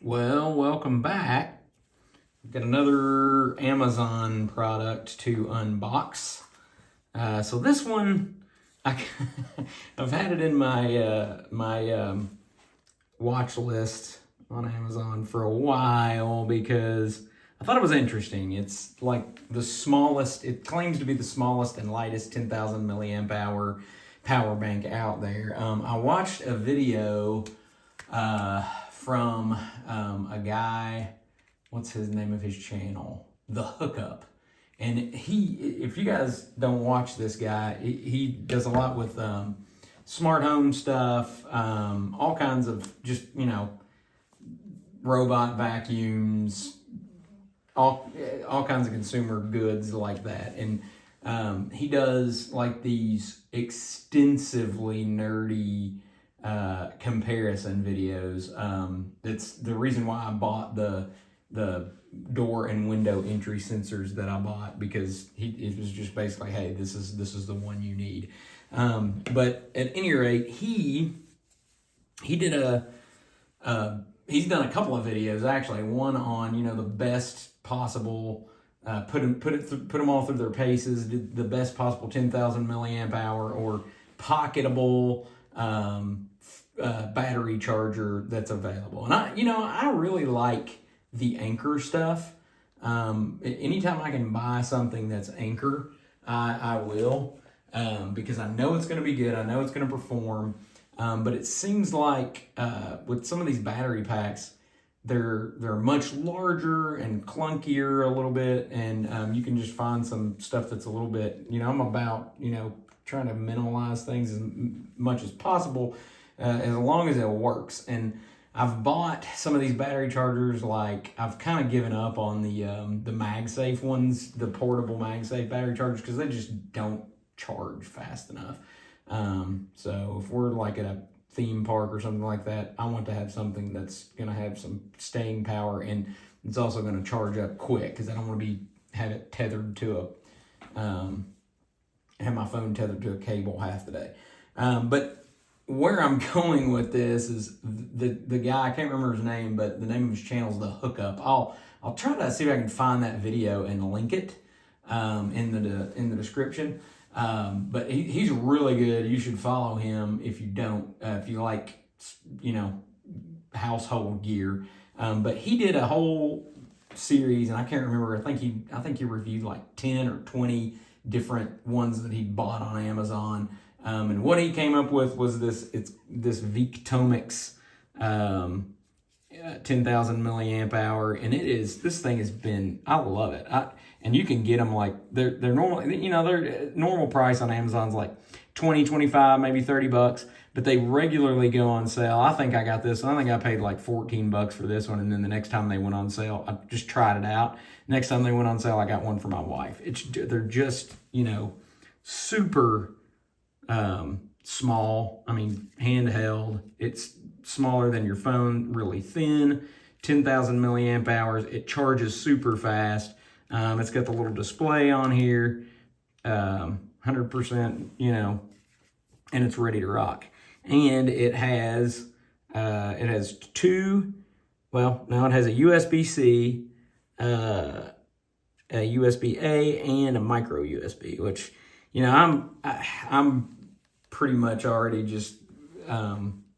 Well, welcome back. We've got another Amazon product to unbox. So this one, I've had it in my watch list on Amazon for a while because I thought it was interesting. It's like the smallest, it claims to be the smallest and lightest 10,000 milliamp hour power bank out there. I watched a video from a guy, what's his name of his channel? The Hookup. And if you guys don't watch this guy, he does a lot with smart home stuff, all kinds of just, robot vacuums, all kinds of consumer goods like that. And he does like these extensively nerdy comparison videos. That's the reason why I bought the door and window entry sensors that I bought, because it was just basically, hey, this is the one you need. But at any rate, he did he's done a couple of videos actually. One on the best possible put them all through their paces, did the best possible 10,000 milliamp hour or pocketable battery charger that's available. And I really like the Anchor stuff. Anytime I can buy something that's Anchor, I will, because I know it's going to be good. I know it's going to perform. But it seems like with some of these battery packs, they're much larger and clunkier a little bit, and you can just find some stuff that's a little bit, I'm about, trying to minimize things as much as possible, as long as it works. And I've bought some of these battery chargers, like I've kind of given up on the MagSafe ones, the portable MagSafe battery chargers, because they just don't charge fast enough. So if we're like at a theme park or something like that, I want to have something that's going to have some staying power, and it's also going to charge up quick, because I don't want to have it tethered to have my phone tethered to a cable half the day. But where I'm going with this is the guy, I can't remember his name, but the name of his channel is The Hookup. I'll try to see if I can find that video and link it in the description. But he's really good. You should follow him if you don't, if you like, household gear. But he did a whole series, and I can't remember. I think he reviewed like 10 or 20 different ones that he bought on Amazon. And what he came up with was this Victomix 10,000 milliamp hour, and this thing has been, I love it. And you can get them like they're normal, their normal price on Amazon's like 20, 25, maybe $30, but they regularly go on sale. I think I got this. I think I paid like $14 for this one, and then the next time they went on sale, I just tried it out. Next time they went on sale, I got one for my wife. They're just super small. I mean, handheld. It's smaller than your phone, really thin, 10,000 milliamp hours. It charges super fast. It's got the little display on here, 100%, and it's ready to rock. And it has two, well, now it has a USB-C, a USB-A, and a micro USB, which, I'm pretty much already just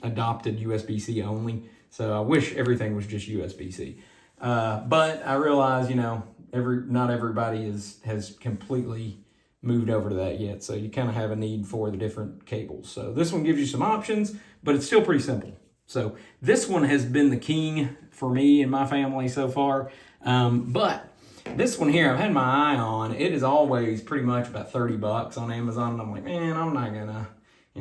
adopted USB-C only. So I wish everything was just USB-C. But I realize, not everybody has completely moved over to that yet. So you kind of have a need for the different cables. So this one gives you some options, but it's still pretty simple. So this one has been the king for me and my family so far. But this one here, I've had my eye on. It is always pretty much about $30 on Amazon. And I'm like, man, I'm not gonna,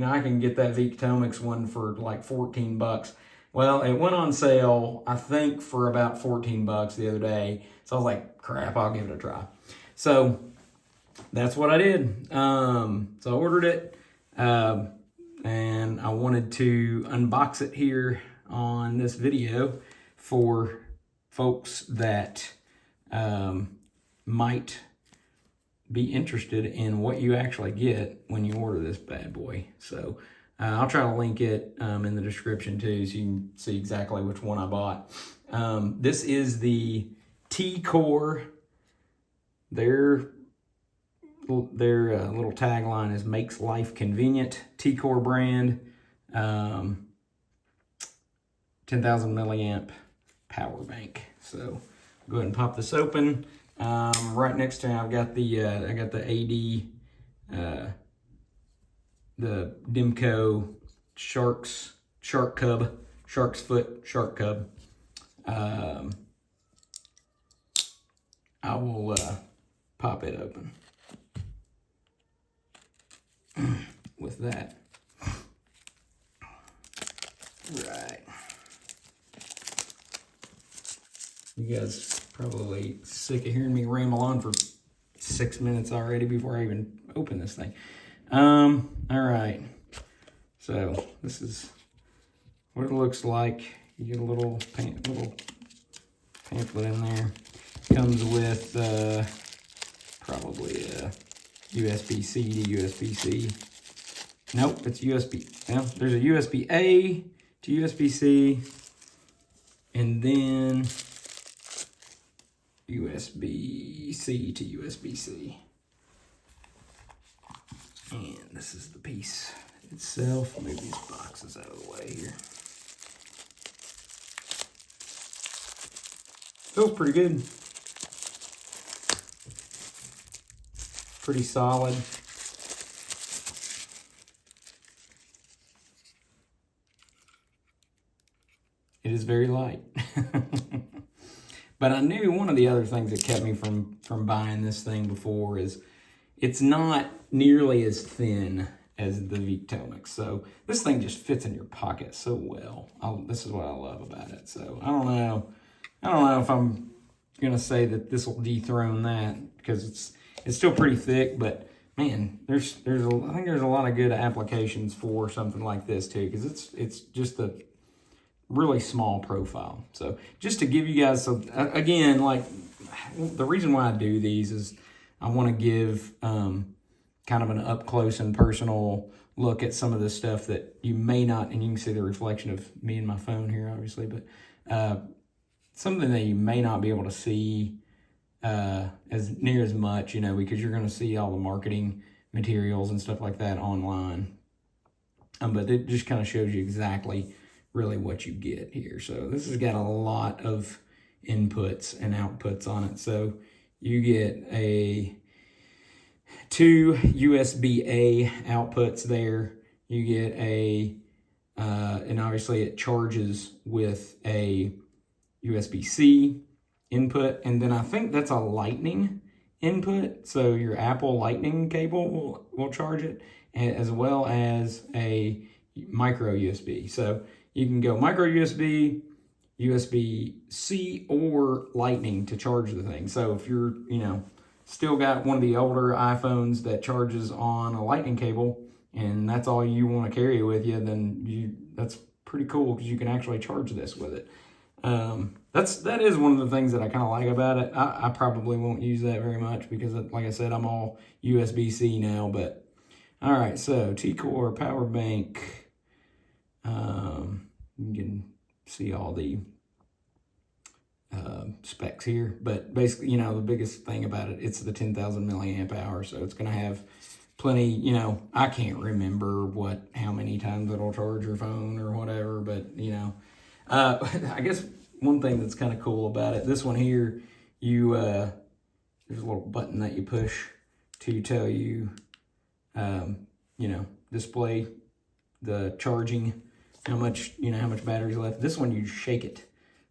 I can get that Victomix one for like $14. Well, it went on sale, I think, for about $14 the other day. So I was like, crap, I'll give it a try. So that's what I did. So I ordered it, and I wanted to unbox it here on this video for folks that might be interested in what you actually get when you order this bad boy. So I'll try to link it in the description too, so you can see exactly which one I bought. This is the T-Core. Their little tagline is "Makes Life Convenient." T-Core brand, 10,000 milliamp power bank. So go ahead and pop this open. Right next to it, I've got the AD, the Dimco Shark's Foot Shark Cub. I will pop it open with that. Right. You guys probably sick of hearing me ramble on for 6 minutes already before I even open this thing. All right. So this is what it looks like. You get a little pamphlet in there. Comes with probably a USB-C to USB-C. Nope, it's USB. Well, there's a USB-A to USB-C, and then USB-C to USB-C. And this is the piece itself. Move these boxes out of the way here. Feels pretty good. Pretty solid. It is very light. But I knew one of the other things that kept me from buying this thing before is it's not nearly as thin as the Victronics. So this thing just fits in your pocket so well. This is what I love about it. So I don't know if I'm gonna say that this will dethrone that, because it's still pretty thick, but man, I think there's a lot of good applications for something like this too, because it's just a really small profile. So just to give you guys some, again, like the reason why I do these is I want to give kind of an up close and personal look at some of the stuff that you may not, and you can see the reflection of me and my phone here, obviously, but something that you may not be able to see as near as much, because you're going to see all the marketing materials and stuff like that online. But it just kind of shows you exactly really what you get here. So this has got a lot of inputs and outputs on it. So you get two USB-A outputs there. You get and obviously it charges with a USB-C input, and then I think that's a lightning input. So your Apple lightning cable will charge it, as well as a micro USB. So you can go micro USB, USB-C, or lightning to charge the thing. So if you're, still got one of the older iPhones that charges on a lightning cable, and that's all you want to carry with you, then that's pretty cool, because you can actually charge this with it. That is one of the things that I kind of like about it. I probably won't use that very much because, like I said, I'm all USB-C now. But all right, so T-Core power bank. You can see all the specs here, but basically, the biggest thing about it, it's the 10,000 milliamp hour, so it's going to have plenty. I can't remember how many times it'll charge your phone or whatever, but I guess one thing that's kind of cool about it, this one here, there's a little button that you push to tell you, display the charging, how much battery's left. This one, you shake it.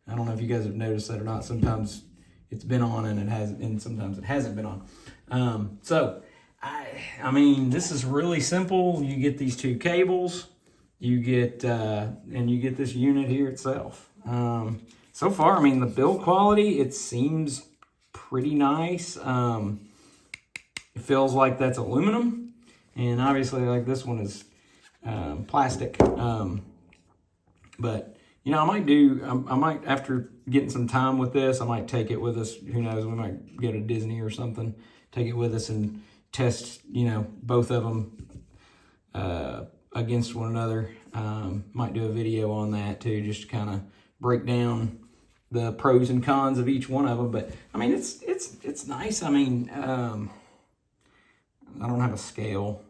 I don't know if you guys have noticed that or not. Sometimes it's been on and sometimes it hasn't been on. So I mean, this is really simple. You get these two cables, you get this unit here itself. So far, I mean, the build quality, it seems pretty nice. It feels like that's aluminum, and obviously, like, this one is plastic. But I might, after getting some time with this, I might take it with us. Who knows? We might go to Disney or something, take it with us and test, both of them against one another. Might do a video on that too, just to kind of break down the pros and cons of each one of them. But I mean, it's nice. I mean, I don't have a scale,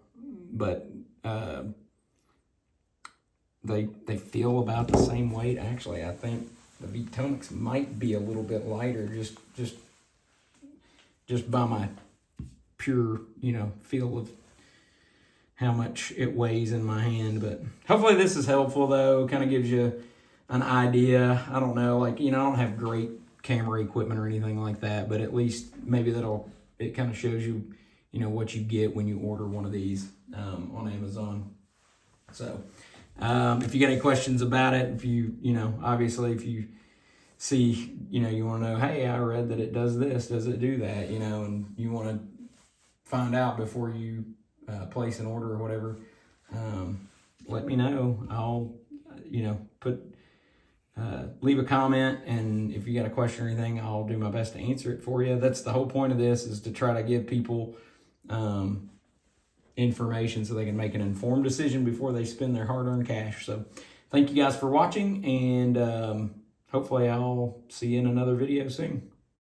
but they feel about the same weight. Actually, I think the Dethrones might be a little bit lighter, just by my pure, feel of how much it weighs in my hand. But hopefully this is helpful, though. Kind of gives you an idea. I don't know, I don't have great camera equipment or anything like that, but at least maybe it kind of shows you, what you get when you order one of these on Amazon. So if you got any questions about it, if you, obviously if you see, you want to know, hey, I read that it does this, does it do that, and you want to find out before you place an order or whatever, let me know. I'll, leave a comment, and if you got a question or anything, I'll do my best to answer it for you. That's the whole point of this, is to try to give people information so they can make an informed decision before they spend their hard-earned cash. So thank you guys for watching, and hopefully I'll see you in another video soon.